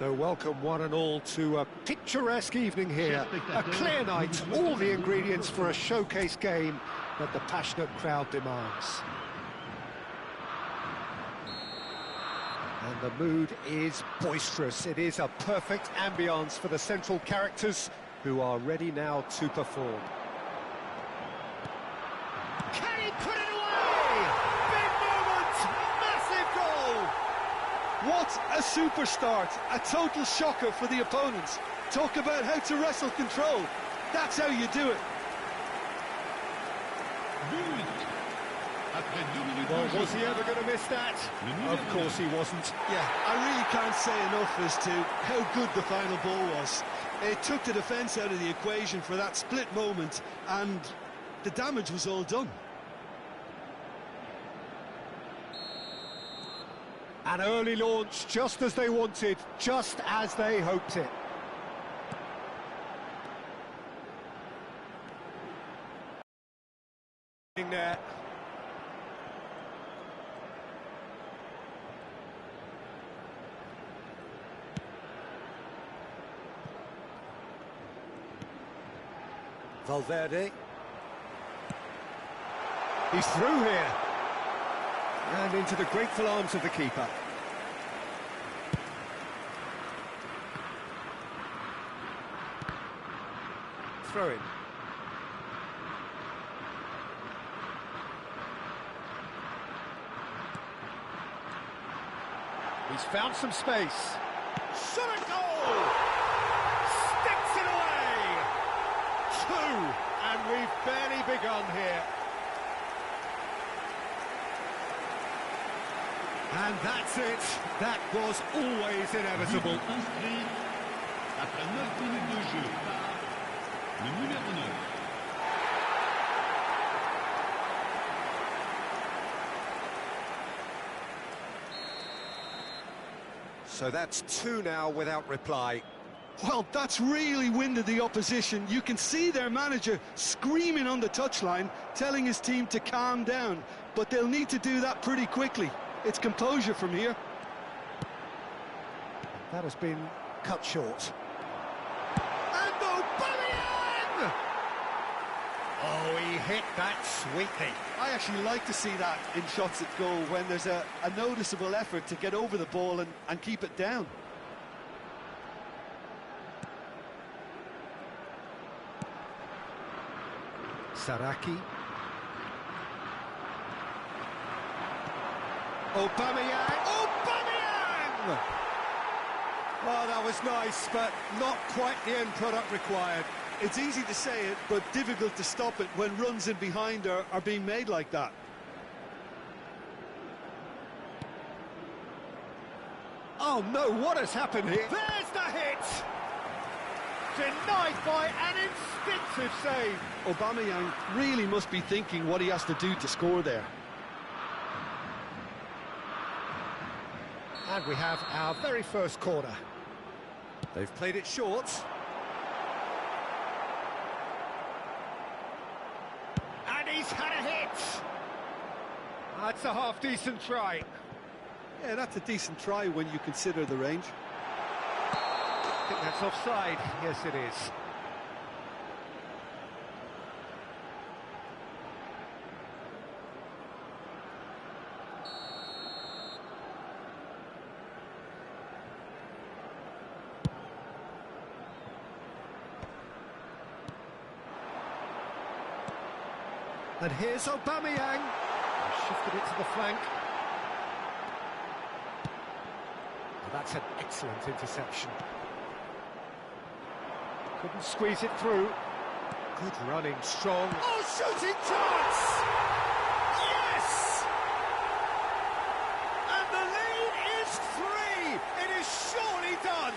So welcome one and all to a picturesque evening here, a clear night, all the ingredients for a showcase game that the passionate crowd demands. And the mood is boisterous. It is a perfect ambience for the central characters who are ready now to perform. Can he put it away? Big moment, massive goal! What a super start, a total shocker for the opponents. Talk about how to wrestle control. That's how you do it. Well, was he ever going to miss that? Of course he wasn't. Yeah, I really can't say enough as to how good the final ball was. It took the defence out of the equation for that split moment, and the damage was all done. An early launch, just as they wanted, just as they hoped it. There. Valverde. He's through here. And into the grateful arms of the keeper. Throw in. He's found some space. Shot a goal! Sticks it away! 2, and we've barely begun here. And that's it. That was always inevitable. Après 9 minutes de jeu, le numéro 9. So that's 2 now without reply. Well, that's really winded the opposition. You can see their manager screaming on the touchline, telling his team to calm down. But they'll need to do that pretty quickly. It's composure from here. That has been cut short. And Aubameyang! Oh, he hit that sweetly. I actually like to see that in shots at goal when there's a noticeable effort to get over the ball and keep it down. Saraki. Aubameyang! Aubameyang! Oh, that was nice, but not quite the end product required. It's easy to say it, but difficult to stop it when runs in behind are being made like that. Oh no, what has happened here? There's the hit! Denied by an instinctive save. Aubameyang really must be thinking what he has to do to score there. And we have our very first corner. They've played it short. And he's had a hit! That's a half-decent try. Yeah, that's a decent try when you consider the range. I think that's offside. Yes, it is. And here's Aubameyang. Shifted it to the flank. Oh, that's an excellent interception. Couldn't squeeze it through. Good running, strong. Oh, shooting chance! Yes! And the lead is 3. It is surely done.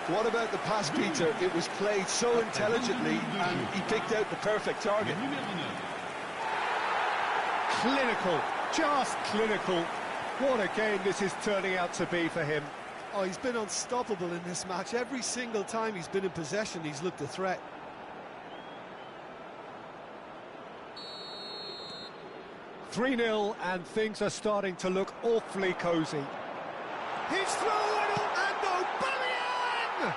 What about the pass, Peter? It was played so intelligently and he picked out the perfect target. Clinical, just clinical. What a game this is turning out to be for him. Oh, he's been unstoppable in this match. Every single time he's been in possession, he's looked a threat. 3-0, and things are starting to look awfully cosy. He's through and Aubameyang!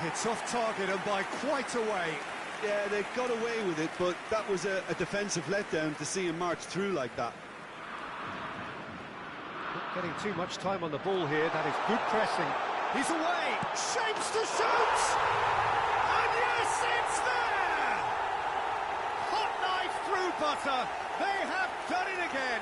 It's off target and by quite a way. Yeah, they got away with it, but that was a defensive letdown to see him march through like that. Not getting too much time on the ball here. That is good pressing. He's away. Shapes to shoot. And yes, it's there. Hot knife through butter. They have done it again.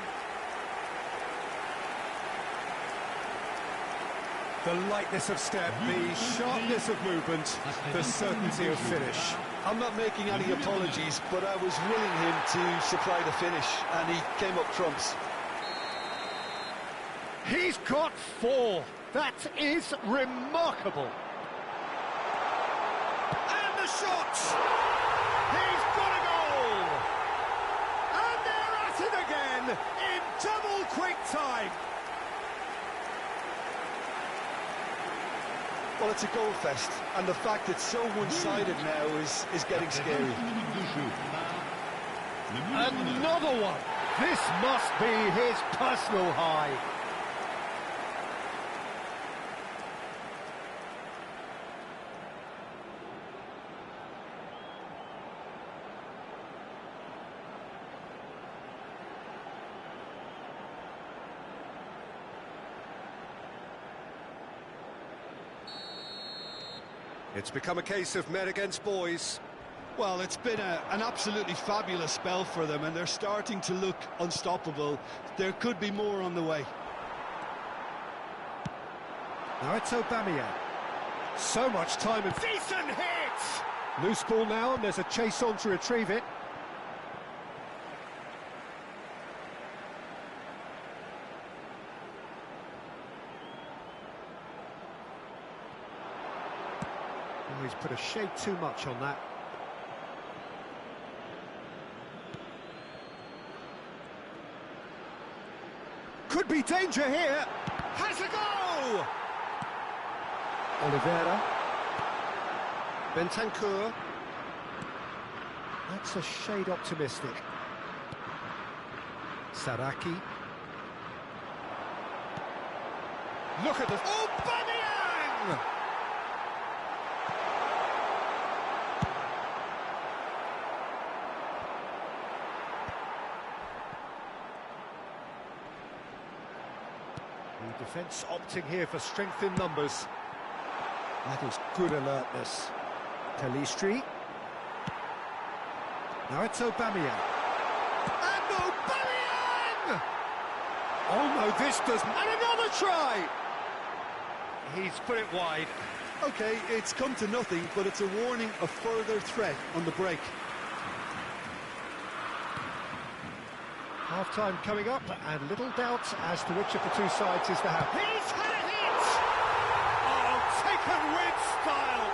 The lightness of step, the sharpness of movement, the certainty of finish. I'm not making any apologies, but I was willing him to supply the finish, and he came up trumps. He's got 4. That is remarkable. And the shot! He's got a goal! And they're at it again in double quick time. Well, it's a goal fest, and the fact it's so one-sided now is getting scary. Another one! This must be his personal high. It's become a case of men against boys. Well, it's been an absolutely fabulous spell for them, and they're starting to look unstoppable. There could be more on the way. Now it's Aubameyang. So much time and decent hit! Loose ball now, and there's a chase on to retrieve it. Oh, he's put a shade too much on that. Could be danger here. Has a go! Oliveira. Bentancur. That's a shade optimistic. Saraki. Look at the... Aubameyang! The defence opting here for strength in numbers. That is good alertness. Pelistri. Now it's Aubameyang. And Aubameyang! Oh no, this doesn't... And another try! He's put it wide. Okay, it's come to nothing, but it's a warning of further threat on the break. Half-time coming up, and little doubt as to which of the two sides is the happy. He's had a hit! Oh, taken with style!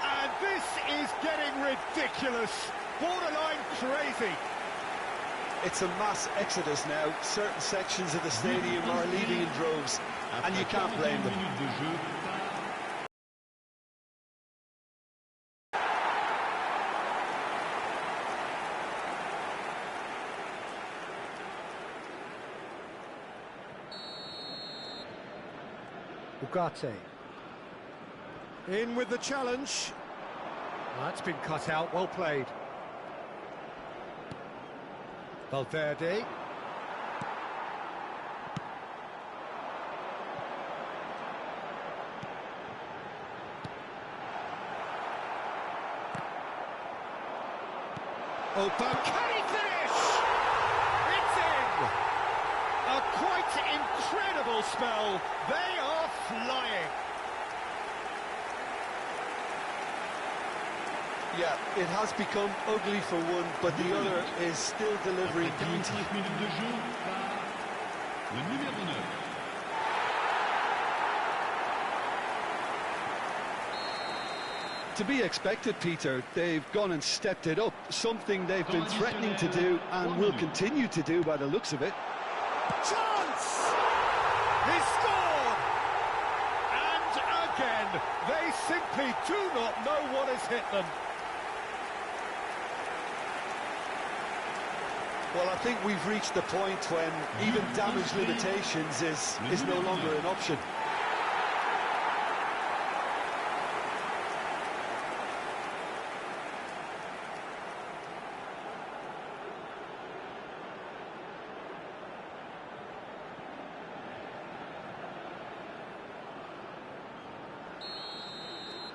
And this is getting ridiculous, borderline crazy. It's a mass exodus now. Certain sections of the stadium are leaving in droves, and you can't blame them. Ugarte. In with the challenge. Well, that's been cut out, well played. Valverde. Can he finish? It's in! A quite incredible spell. They are flying. Yeah, it has become ugly for one, but the other is still delivering beauty. To be expected, Peter. They've gone and stepped it up, something they've been threatening to do and will continue to do by the looks of it. Chance! He scored! And again, they simply do not know what has hit them. Well, I think we've reached the point when even damage limitations is no longer an option.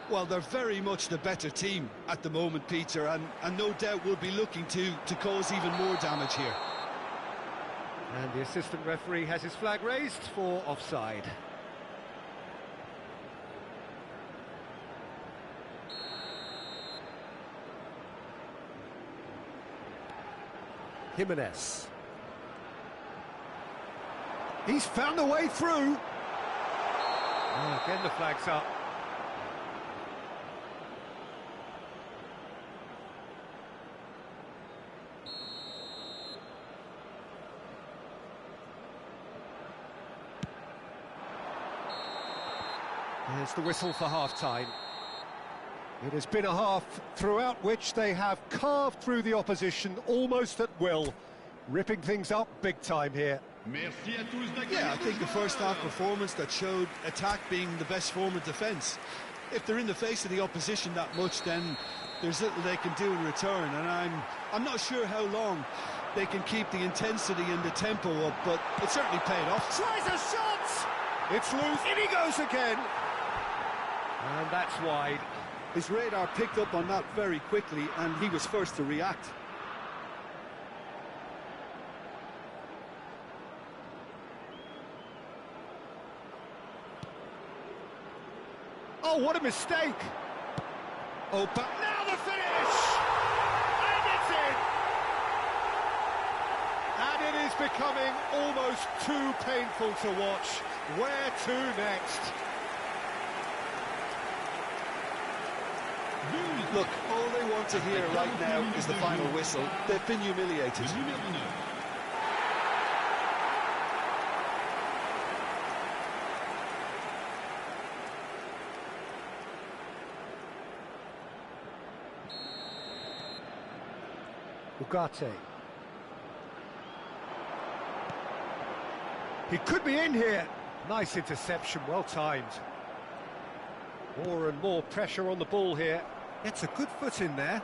Well, they're very much the better team at the moment, Peter, and no doubt will be looking to cause even more damage here. And the assistant referee has his flag raised for offside. Jimenez. He's found a way through. Oh, again the flag's up. There's the whistle for half-time. It has been a half throughout which they have carved through the opposition almost at will, ripping things up big time here. Yeah, I think the first half performance that showed attack being the best form of defence. If they're in the face of the opposition that much, then there's little they can do in return, and I'm not sure how long they can keep the intensity and the tempo up, but it certainly paid off. Tries a shot! It's loose, in he goes again! And that's wide. His radar picked up on that very quickly, and he was first to react. Oh, what a mistake! Oh, but now the finish! And it's in! And it is becoming almost too painful to watch. Where to next? Look, all they want to hear right now is the final whistle. They've been humiliated. Ugarte. He could be in here. Nice interception, well timed. More and more pressure on the ball here. Gets a good foot in there.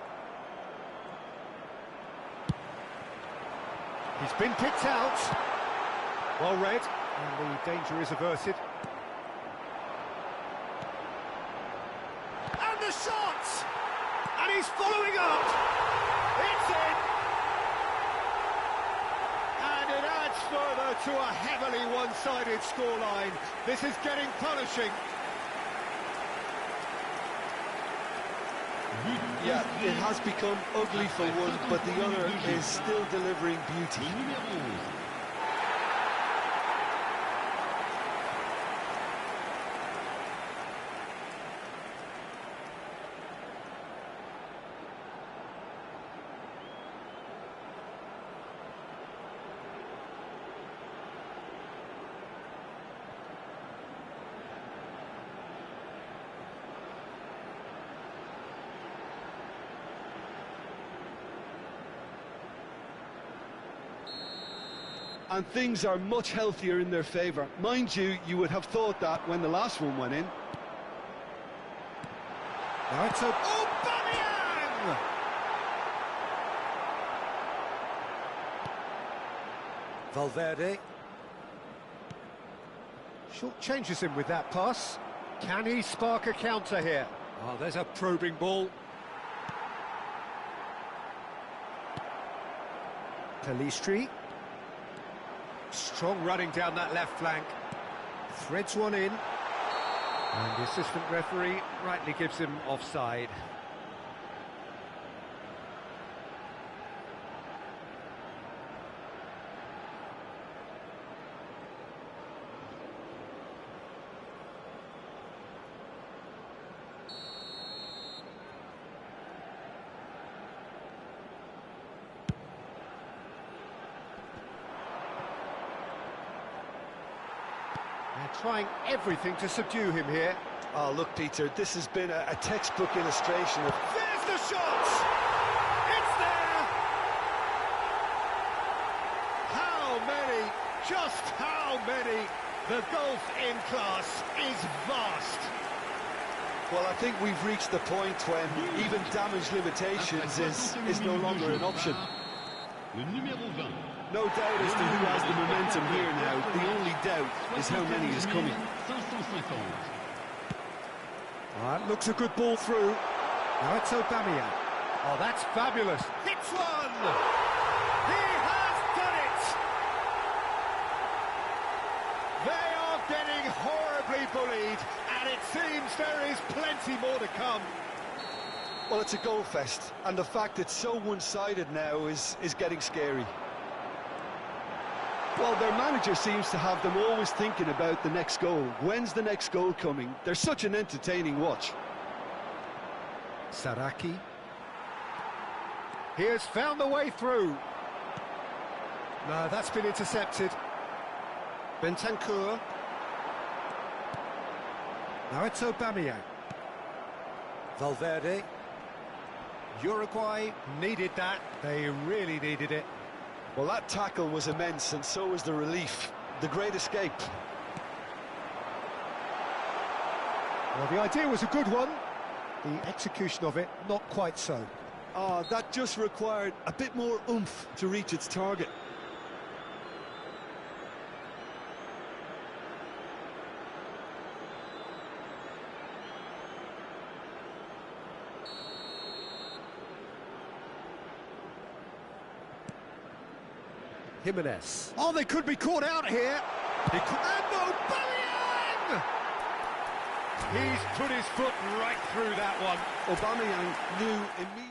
He's been picked out. Well read, and the danger is averted. And the shot! And he's following up! It's in! And it adds further to a heavily one-sided scoreline. This is getting punishing. Yeah, it has become ugly for one, but the other is still delivering beauty. And things are much healthier in their favour. Mind you, you would have thought that when the last one went in. Now it's a... Aubameyang! Valverde. Short changes him with that pass. Can he spark a counter here? Oh, there's a probing ball. Pelistri. Strong running down that left flank. Threads one in. And the assistant referee rightly gives him offside. They're trying everything to subdue him here. Oh, look, Peter, this has been a textbook illustration of... There's the shot! It's there! many? Just how many? The gulf in class is vast. Well, I think we've reached the point when even damage limitations is no longer an option. Le numéro 20. No doubt as to who has the momentum here now. The only doubt is how many is coming. 550. That looks a good ball through. Now it's Aubameyang. Oh, that's fabulous. Hits one! He has done it! They are getting horribly bullied, and it seems there is plenty more to come. Well, it's a goal fest, and the fact it's so one-sided now is getting scary. Well, their manager seems to have them always thinking about the next goal. When's the next goal coming? They're such an entertaining watch. Saraki. He has found the way through. No, that's been intercepted. Bentancur. Now it's Aubameyang. Valverde. Uruguay needed that. They really needed it. Well, that tackle was immense, and so was the relief. The great escape. Well, the idea was a good one. The execution of it, not quite so. Ah, that just required a bit more oomph to reach its target. Jimenez. Oh, they could be caught out here. And Aubameyang! He's put his foot right through that one. Aubameyang knew immediately.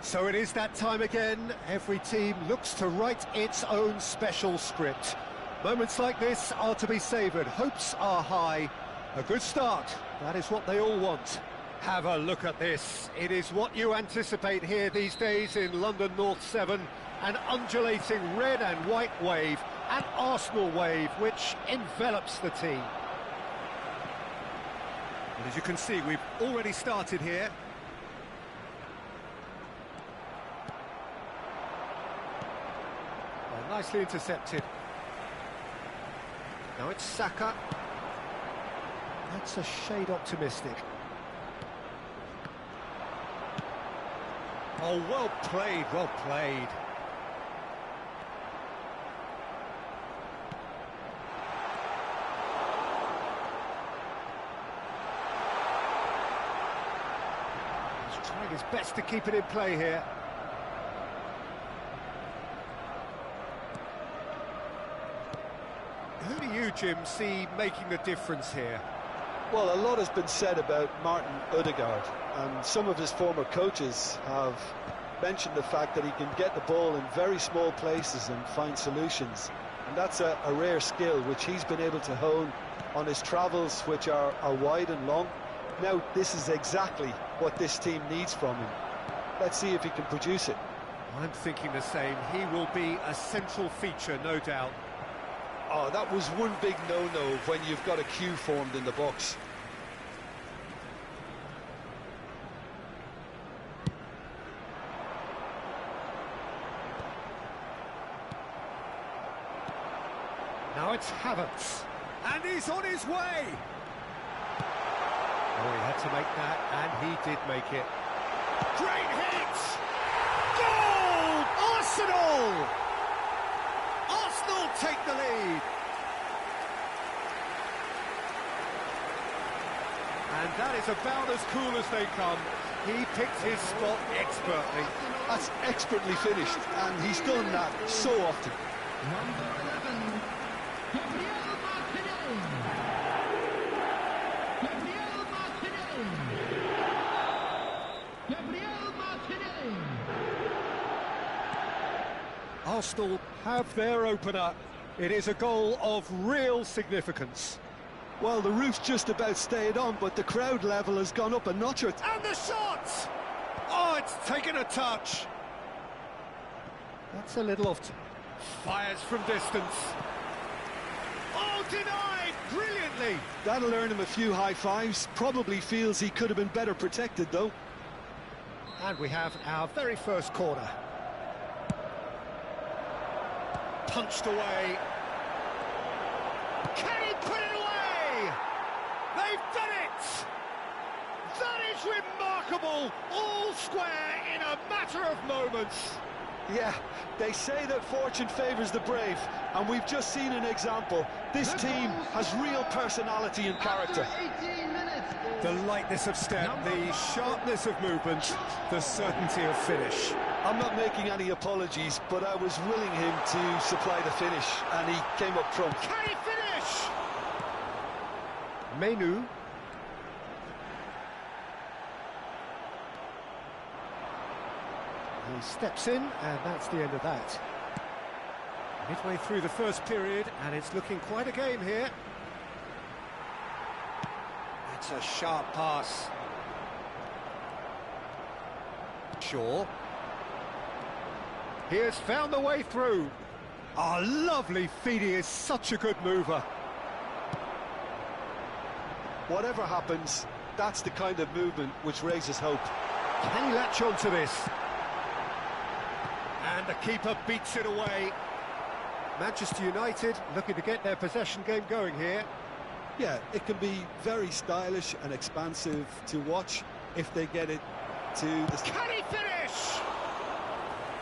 So it is that time again. Every team looks to write its own special script. Moments like this are to be savoured. Hopes are high. A good start, that is what they all want. Have a look at this. It is what you anticipate here these days in London North 7. An undulating red and white wave, an Arsenal wave which envelops the team. And as you can see, we've already started here. Well, nicely intercepted. Now it's Saka. That's a shade optimistic. Oh, well played, well played. He's trying his best to keep it in play here. Who do you, Jim, see making the difference here? Well, a lot has been said about Martin Odegaard, and some of his former coaches have mentioned the fact that he can get the ball in very small places and find solutions. And that's a rare skill which he's been able to hone on his travels, which are wide and long. Now, this is exactly what this team needs from him. Let's see if he can produce it. I'm thinking the same. He will be a central feature, no doubt. Oh, that was one big no-no when you've got a queue formed in the box. Now it's Havertz, and he's on his way! Oh, he had to make that, and he did make it. Great hit! Goal! Arsenal! Arsenal take the lead! And that is about as cool as they come. He picked his spot expertly. That's expertly finished, and he's done that so often. Number 11, Gabriel Martinelli. Gabriel Martinelli. Gabriel Martinelli. Arsenal have their opener. It is a goal of real significance. Well, the roof's just about stayed on, but the crowd level has gone up a notch or two. And the shot! Oh, it's taken a touch. That's a little off. Fires from distance. Oh, denied! Brilliantly! That'll earn him a few high fives. Probably feels he could have been better protected, though. And we have our very first corner. Punched away. Can he put it away? They've done it! That is remarkable! All square in a matter of moments. Yeah, they say that fortune favours the brave, and we've just seen an example. This team has real personality and character. The lightness of step, the sharpness of movement, the certainty of finish. I'm not making any apologies, but I was willing him to supply the finish, and he came up front. Can he finish? Menu. He steps in, and that's the end of that. Midway through the first period, and it's looking quite a game here. That's a sharp pass. Shaw. He has found the way through. Oh, lovely feet, he is such a good mover. Whatever happens, that's the kind of movement which raises hope. Can he latch on to this? And the keeper beats it away. Manchester United looking to get their possession game going here. Yeah, it can be very stylish and expansive to watch if they get it to the... Can he finish?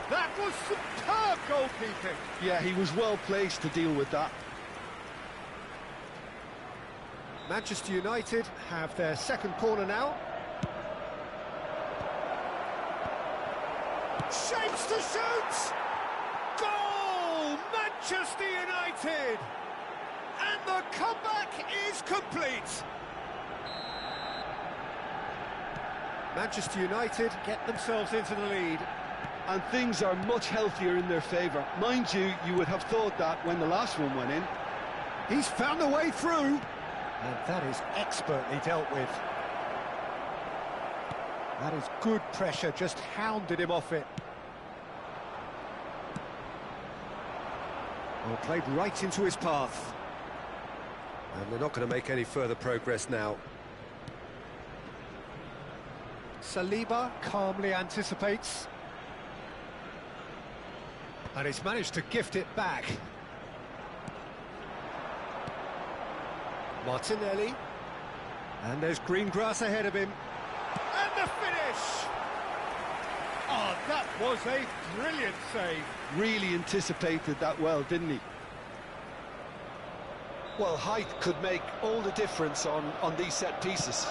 That was superb goalkeeping. Yeah, he was well placed to deal with that. Manchester United have their second corner now. Shapes to shoot! Goal! Manchester United! And the comeback is complete. Manchester United get themselves into the lead. And things are much healthier in their favour. Mind you, you would have thought that when the last one went in. He's found a way through. And that is expertly dealt with. That is good pressure, just hounded him off it. Well, played right into his path. And they're not going to make any further progress now. Saliba calmly anticipates. And he's managed to gift it back. Martinelli. And there's green grass ahead of him. And the finish! Oh, that was a brilliant save. Really anticipated that well, didn't he? Well, height could make all the difference on these set pieces.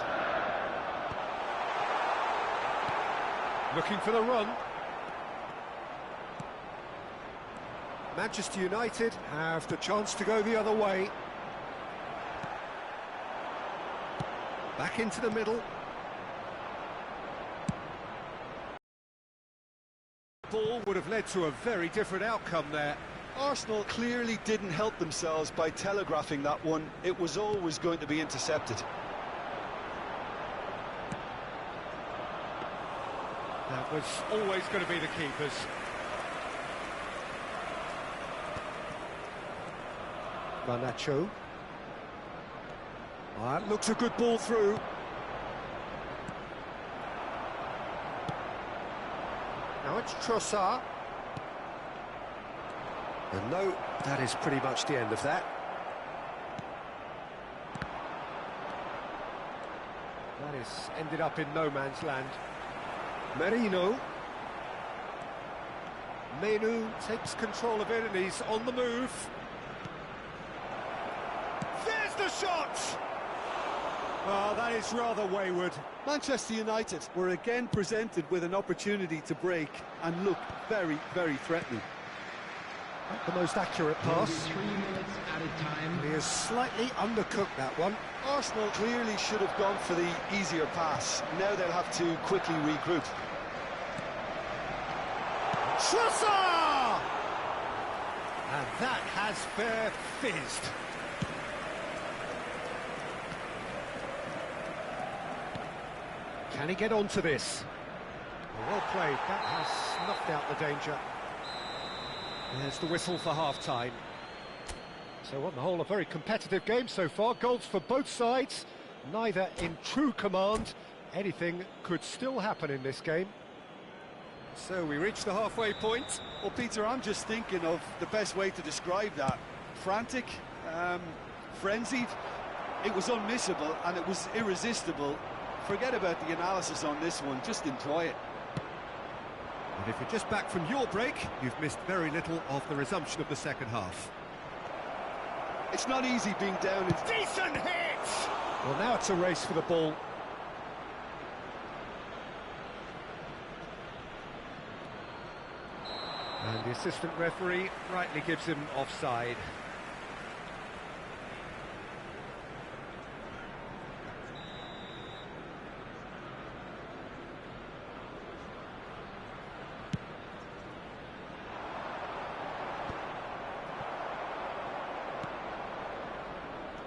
Looking for the run. Manchester United have the chance to go the other way. Back into the middle. Ball would have led to a very different outcome there. Arsenal clearly didn't help themselves by telegraphing that one. It was always going to be intercepted. That was always going to be the keepers. Garnacho. That looks a good ball through. Now it's Trossard. And no, that is pretty much the end of that. That is ended up in no man's land. Merino. Menu takes control of it and he's on the move. There's the shot! Oh, that is rather wayward. Manchester United were again presented with an opportunity to break and look very, very threatening. Not the most accurate pass. 3 minutes at a time. He has slightly undercooked that one. Arsenal clearly should have gone for the easier pass. Now they'll have to quickly regroup. Trossard! And that has fair fizzed. Can he get onto this? Well played, that has snuffed out the danger. There's the whistle for half-time. So on the whole, a very competitive game so far. Goals for both sides, neither in true command. Anything could still happen in this game. So we reach the halfway point. Well, Peter, I'm just thinking of the best way to describe that. Frantic, frenzied. It was unmissable and it was irresistible. Forget about the analysis on this one, just enjoy it. And if you're just back from your break, you've missed very little of the resumption of the second half. It's not easy being down in... Decent hit! Well, now it's a race for the ball. And the assistant referee rightly gives him offside.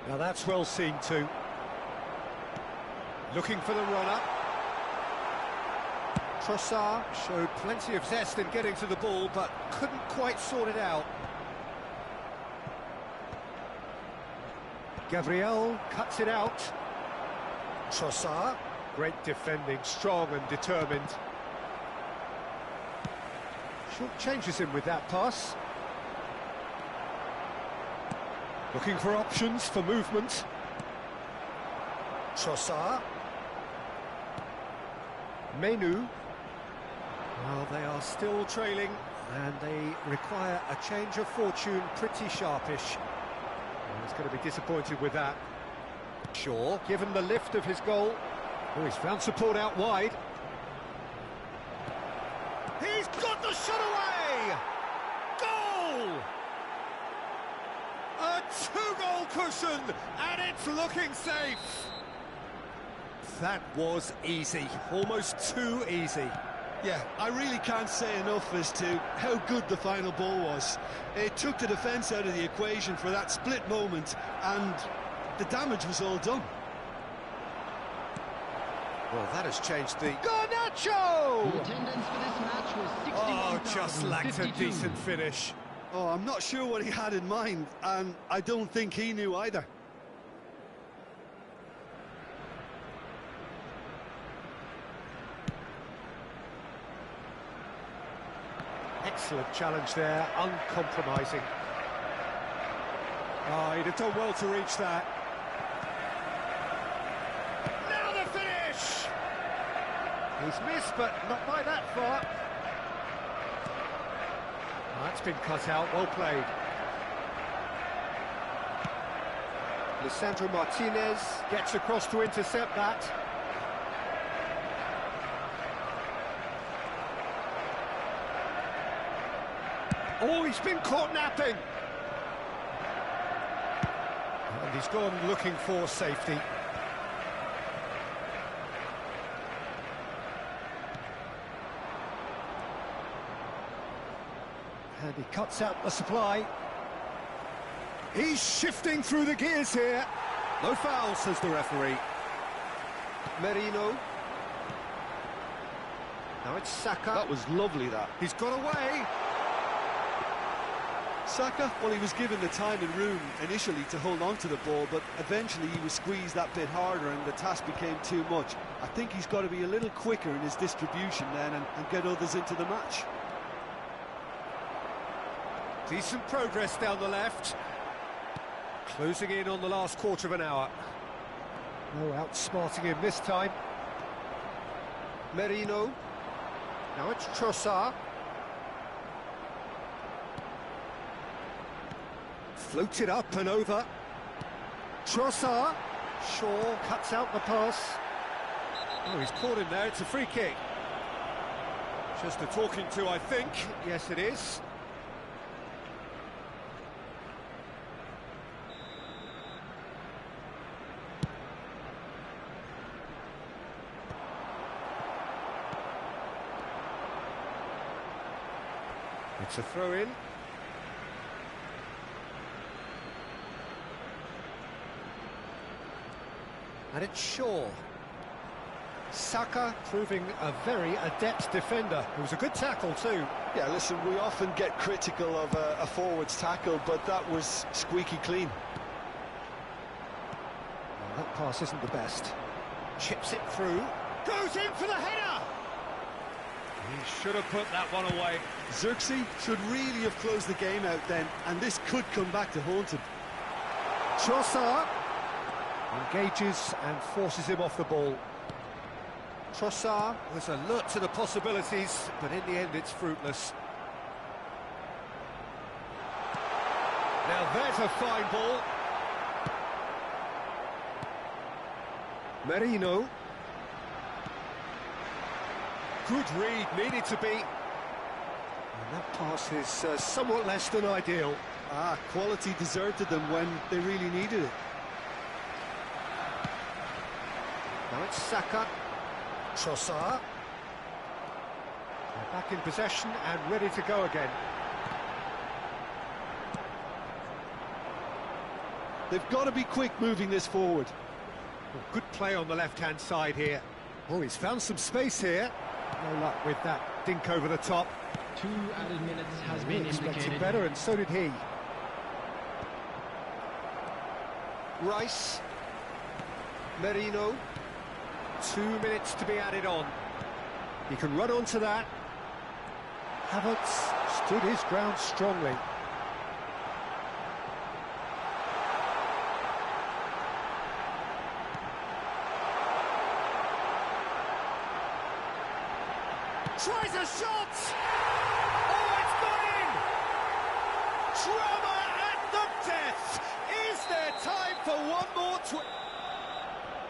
Now that's well seen too. Looking for the run-up. Trossard showed plenty of zest in getting to the ball, but couldn't quite sort it out. Gabriel cuts it out. Trossard, great defending, strong and determined. Short changes him with that pass. Looking for options for movement. Trossard. Menu. Well, they are still trailing, and they require a change of fortune pretty sharpish. Well, he's going to be disappointed with that. Shaw, given the lift of his goal. Oh, he's found support out wide. He's got the shot away! Goal! A two-goal cushion, and it's looking safe. That was easy, almost too easy. Yeah, I really can't say enough as to how good the final ball was. It took the defence out of the equation for that split moment, and the damage was all done. Well, that has changed the... Garnacho! The attendance for this match was Oh, just lacked a 61,052. decent finish. Oh, I'm not sure what he had in mind, and I don't think he knew either. Excellent challenge there, uncompromising. Oh, he'd have done well to reach that. Now the finish! He's missed, but not by that far. That's been cut out, well played. Lisandro Martinez gets across to intercept that. Oh, he's been caught napping. And he's gone looking for safety. And he cuts out the supply. He's shifting through the gears here. No foul, says the referee. Merino. Now it's Saka. That was lovely, that. He's got away. Saka, well, he was given the time and room initially to hold on to the ball, but eventually he was squeezed that bit harder and the task became too much. I think he's got to be a little quicker in his distribution then and get others into the match. Decent progress down the left. Closing in on the last quarter of an hour. No outsmarting him this time. Merino. Now it's Trossard. Floated up and over. Trossard. Shaw cuts out the pass. Oh, he's caught him there. It's a free kick. Just a talking to, I think. Yes, it is. It's a throw-in. And it's Shaw. Saka proving a very adept defender. It was a good tackle too. Yeah, listen, we often get critical of a forward's tackle, but that was squeaky clean. Well, that pass isn't the best. Chips it through. Goes in for the header! He should have put that one away. Xerxes should really have closed the game out then, and this could come back to haunt him. Trossard engages and forces him off the ball. Trossard was alert to the possibilities, but in the end it's fruitless. Now there's a fine ball. Merino. Good read, needed to be. And that pass is somewhat less than ideal. Quality deserted them when they really needed it. Now it's Saka. Trossard. They're back in possession and ready to go again. They've got to be quick moving this forward. Well, good play on the left-hand side here. Oh, he's found some space here. No luck with that dink over the top. 2 added minutes has He been expected indicated. better, and so did he. Rice. Merino. 2 minutes to be added on. He can run onto that. Havertz stood his ground strongly. Tries a shot! Oh, it's gone in! Drama at the death! Is there time for one more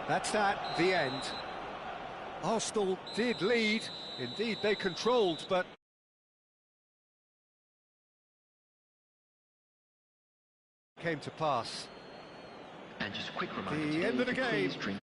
That's the end. Arsenal did lead. Indeed, they controlled, but came to pass. And just a quick reminder, The today, end of the if you game. please drink